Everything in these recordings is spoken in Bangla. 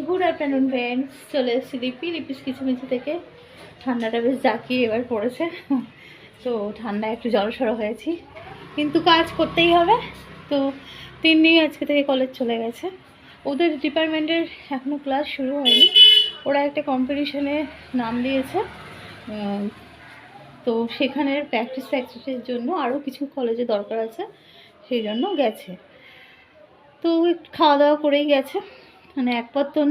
গুড আফটারনুন ফ্রেন্ডস, চলে এসেছি লিপিস কিচমিচি থেকে। ঠান্ডাটা বেশ জাঁকিয়ে এবার পড়েছে, তো ঠান্ডায় একটু জড়সড় হয়েছি, কিন্তু কাজ করতেই হবে। তো 3 দিন আজকে থেকে কলেজ চলে গেছে। ওদের ডিপার্টমেন্টের এখনও ক্লাস শুরু হয়নি, ওরা একটা কম্পিটিশনে নাম দিয়েছে। তো সেখানের প্র্যাকটিসের জন্য আরও কিছু কলেজে দরকার আছে, সেই জন্য গেছে। তো একটু খাওয়া দাওয়া করেই গেছে, মানে এক পত্তন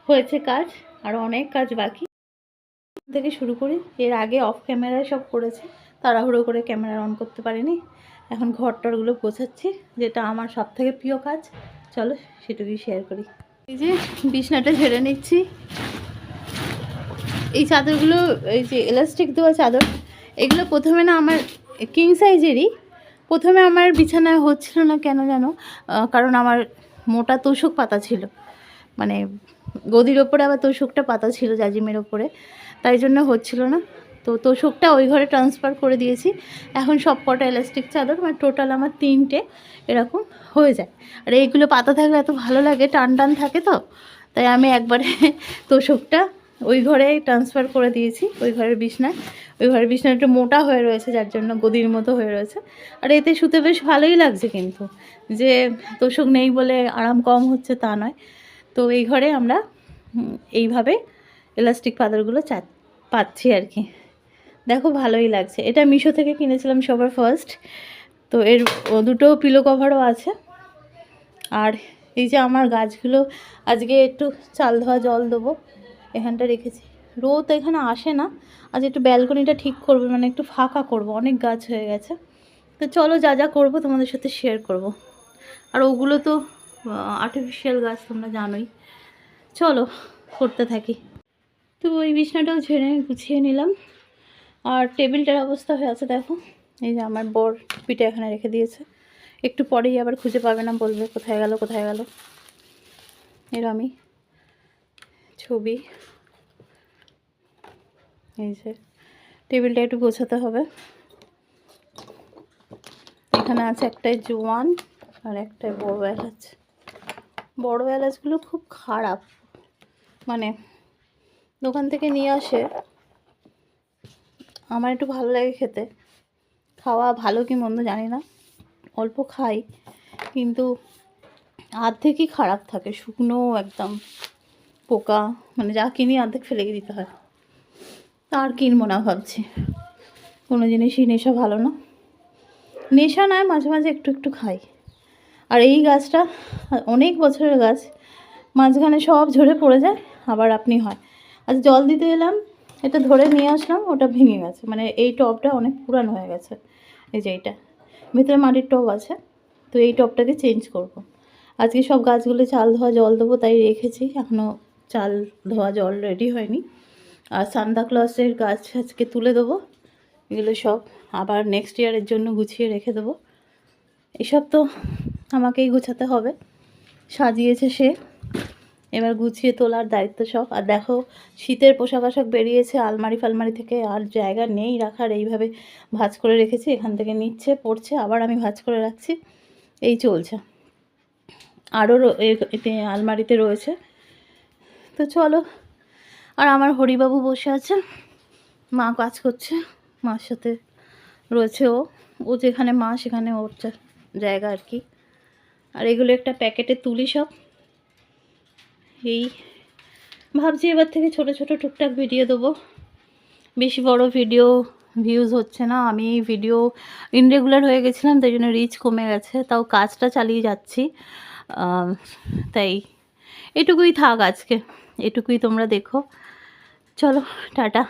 হয়েছে কাজ, আরও অনেক কাজ বাকি। থেকে শুরু করি, এর আগে অফ ক্যামেরায় সব করেছি, তাড়াহুড়ো করে ক্যামেরা অন করতে পারিনি। এখন ঘরটরগুলো গোছাচ্ছি, যেটা আমার সব থেকে প্রিয় কাজ। চলো সেটুকুই শেয়ার করি। এই যে বিছনাটা ঝেড়ে নিচ্ছি। এই চাদরগুলো, এই যে এলাস্টিক দেওয়া চাদর, এগুলো প্রথমে না আমার কিং সাইজেরই, প্রথমে আমার বিছানায় হচ্ছিল না কেন জানো, কারণ আমার মোটা তোষক পাতা ছিল, মানে গদির ওপরে আবার তোষকটা পাতা ছিল জাজিমের ওপরে, তাই জন্য হচ্ছিল না। তো তোষকটা ওই ঘরে ট্রান্সফার করে দিয়েছি। এখন সব কটা এলাস্টিক চাদর, মানে টোটাল আমার 3টে এরকম হয়ে যায়। আর এইগুলো পাতা থাকলে এত ভালো লাগে, টান টান থাকে, তো তাই আমি একবারে তোষকটা ওই ঘরে ট্রান্সফার করে দিয়েছি, ওই ঘরের বিছনায়। ওই ঘরের বিছনা একটু মোটা হয়ে রয়েছে, যার জন্য গদির মতো হয়ে রয়েছে। আর এতে শুতে বেশ ভালোই লাগছে, কিন্তু যে তোষক নেই বলে আরাম কম হচ্ছে তা নয়। তো এই ঘরে আমরা এইভাবে এলাস্টিক পাতাগুলো পাচ্ছি আর কি। দেখো ভালোই লাগছে। এটা মিশো থেকে কিনেছিলাম সবার ফার্স্ট। তো এর দুটো পিলো কভারও আছে। আর এই যে আমার গাছগুলো, আজকে একটু চাল ধোয়া জল দেবো, এখানটা রেখেছি। রোদ এখানে আসে না, আজ একটু ব্যালকনিটা ঠিক করবো, মানে একটু ফাঁকা করব, অনেক গাছ হয়ে গেছে। তো চলো যা যা করবো তোমাদের সাথে শেয়ার করব। আর ওগুলো তো আর্টিফিশিয়াল গাছ, তোমরা জানোই। চলো করতে থাকি। তো ওই বিছনাটাও ঝেড়ে গুছিয়ে নিলাম। আর টেবিলটার অবস্থা হয়ে আছে দেখো, এই যে আমার বর পিঠে এখানে রেখে দিয়েছে, একটু পরেই আবার খুঁজে পাবে না, বলবে কোথায় গেল কোথায় গেল। এরমই ছবি। এই যে টেবিলটা একটু গোছাতে হবে। এখানে আছে একটাই জোয়ান আর একটাই বড় এলাচ। বড় এলাচগুলো খুব খারাপ, মানে দোকান থেকে নিয়ে আসে, আমার একটু ভালো লাগে খেতে। খাওয়া ভালো কি মন্দ জানি না, অল্প খাই, কিন্তু অর্ধেকই খারাপ থাকে, শুকনো একদম পোকা, মানে যা কিনি অর্ধেক ফেলে দিতে হয়। আর কিনবো না ভাবছি, কোনো জিনিসই নেশা ভালো না। নেশা নয়, মাঝে মাঝে একটু একটু খাই। আর এই গাছটা অনেক বছরের গাছ, মাঝখানে সব ঝরে পড়ে যায়, আবার আপনি হয়। আজ জল দিতে এলাম, এটা ধরে নিয়ে আসলাম, ওটা ভেঙে গেছে, মানে এই টবটা অনেক পুরানো হয়ে গেছে। এই যে এইটা ভিতরে মাটির টব আছে, তো এই টবটাকে চেঞ্জ করব। আজকে সব গাছগুলো চাল ধোয়া জল দেবো, তাই রেখেছি, এখনও চাল ধোয়া জল রেডি হয়নি। আর সান্তাক্লজের গাছ আজকে তুলে দেবো, এগুলো সব আবার নেক্সট ইয়ারের জন্য গুছিয়ে রেখে দেবো। এসব তো আমাকেই গুছাতে হবে, সাজিয়েছে সে, এবার গুছিয়ে তোলার দায়িত্ব সব। আর দেখো শীতের পোশাক আশাক বেরিয়েছে আলমারি ফালমারি থেকে, আর জায়গা নেই রাখার, এইভাবে ভাঁজ করে রেখেছি, এখান থেকে নিচ্ছে পড়ছে, আবার আমি ভাঁজ করে রাখছি, এই চলছে। আরও এতে আলমারিতে রয়েছে। তো চলো। আর আমার হরিবাবু বসে আছে, মা কাজ করছে, মার সাথে রয়েছে ও যেখানে মা সেখানে ওর জায়গা আর কি। আর এগুলো একটা প্যাকেটে তুলি সব। এই ভাবছি এবার থেকে ছোট ছোট টুকটাক ভিডিও দেবো, বেশি বড় ভিডিও ভিউজ হচ্ছে না। আমি ভিডিও ইনরেগুলার হয়ে গেছিলাম, তাই জন্য রিচ কমে গেছে, তাও কাজটা চালিয়ে যাচ্ছি। তাই এটুকুই থাক আজকে, এটুকুই তোমরা দেখো। চলো টাটা।